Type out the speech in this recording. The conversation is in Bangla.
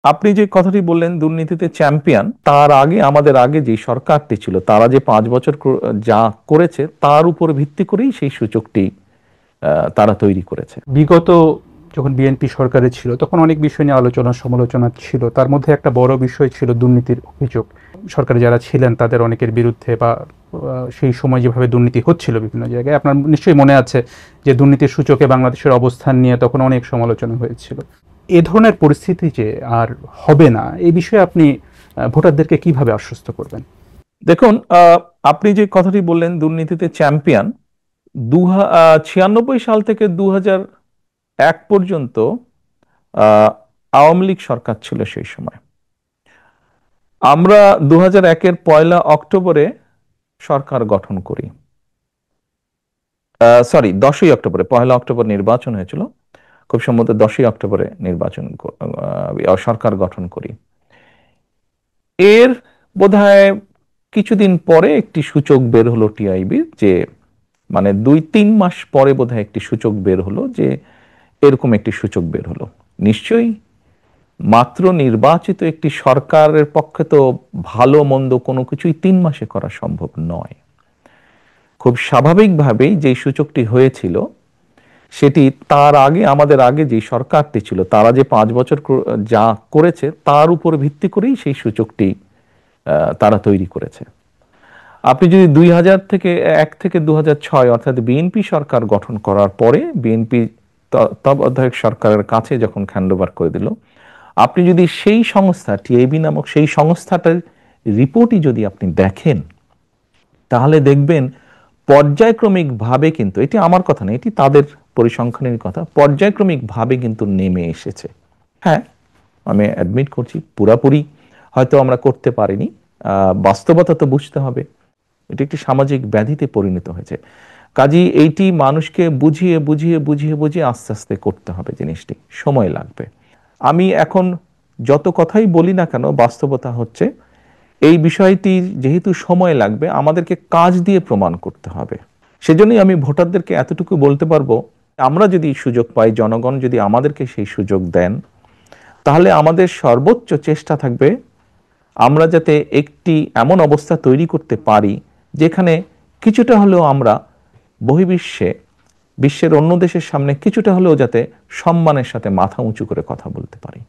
আপনি যে কথাটি বললেন দুর্নীতিতে চ্যাম্পিয়ন, তার আগে আমাদের আগে যে সরকারটি ছিল তারা যে 5 বছর যা করেছে তার উপর ভিত্তি করেই সেই সূচকটি তারা তৈরি করেছে। বিগত যখন বিএনপি সরকারে ছিল তখন অনেক বিষয় নিয়ে আলোচনা সমালোচনা ছিল, তার মধ্যে একটা বড় বিষয় ছিল দুর্নীতির অভিযোগ। সরকারে যারা ছিলেন তাদের অনেকের বিরুদ্ধে বা সেই সময় যেভাবে দুর্নীতি হচ্ছিল বিভিন্ন জায়গায়, আপনার নিশ্চয়ই মনে আছে যে দুর্নীতির সূচকে বাংলাদেশের অবস্থান নিয়ে তখন অনেক সমালোচনা হয়েছিল। এ ধরনের পরিস্থিতি যে আর হবে না, এই বিষয়ে আপনি ভোটারদেরকে কিভাবে আশ্বস্ত করবেন? দেখুন, আপনি যে কথাটি বললেন দুর্নীতিতে চ্যাম্পিয়ন, 96 সাল থেকে 2001 পর্যন্ত আওয়ামী লীগ সরকার ছিল সেই সময়। আমরা 2001-এর 1 অক্টোবরে সরকার গঠন করি। সরি, 10ই অক্টোবরে, 1 অক্টোবর নির্বাচন হয়েছিল, খুব সম্ভবত 10ই অক্টোবরে সরকার গঠন করি। এর বোধহয় কিছুদিন পরে একটি সূচক বের হলো টিআইবির, যে মানে 2-3 মাস পরে বোধহয় একটি সূচক বের হলো, যে এরকম একটি সূচক বের হলো। নিশ্চয়ই মাত্র নির্বাচিত একটি সরকারের পক্ষে তো ভালো মন্দ কোনো কিছুই 3 মাসে করা সম্ভব নয়। খুব স্বাভাবিকভাবেই যে সূচকটি হয়েছিল সেটি তার আগে আমাদের আগে যে সরকারটি ছিল তারা যে 5 বছর যা করেছে তার উপর ভিত্তি করেই সেই সূচকটি তারা তৈরি করেছে। আপনি যদি 2001 থেকে 2006 অর্থাৎ বিএনপি সরকার গঠন করার পরে বিএনপি তত্ত্বাবধায়ক সরকারের কাছে যখন হ্যান্ডওভার করে দিল, আপনি যদি সেই সংস্থা টিএবি নামক সেই সংস্থাটার রিপোর্টই যদি আপনি দেখেন, তাহলে দেখবেন পর্যায়ক্রমিকভাবে, কিন্তু এটি আমার কথা না, এটি তাদের পরিসংখ্যানের কথা, পর্যায়ক্রমিকভাবে কিন্তু নেমে এসেছে। হ্যাঁ, আমি অ্যাডমিট করছি পুরাপুরি হয়তো আমরা করতে পারিনি, বাস্তবতা তো বুঝতে হবে। এটি একটি সামাজিক ব্যাধিতে পরিণত হয়েছে। কাজেই এইটি মানুষকে বুঝিয়ে বুঝিয়ে বুঝিয়ে বুঝিয়ে আস্তে আস্তে করতে হবে, জিনিসটি সময় লাগবে। আমি এখন যত কথাই বলি না কেন, বাস্তবতা হচ্ছে এই বিষয়টি যেহেতু সময় লাগবে, আমাদেরকে কাজ দিয়ে প্রমাণ করতে হবে। সেজন্যই আমি ভোটারদেরকে এতটুকু বলতে পারবো, আমরা যদি সুযোগ পাই, জনগণ যদি আমাদেরকে সেই সুযোগ দেন, তাহলে আমাদের সর্বোচ্চ চেষ্টা থাকবে আমরা যাতে একটি এমন অবস্থা তৈরি করতে পারি যেখানে কিছুটা হলেও আমরা বহির্বিশ্বে, বিশ্বের অন্য দেশের সামনে কিছুটা হলেও যাতে সম্মানের সাথে মাথা উঁচু করে কথা বলতে পারি।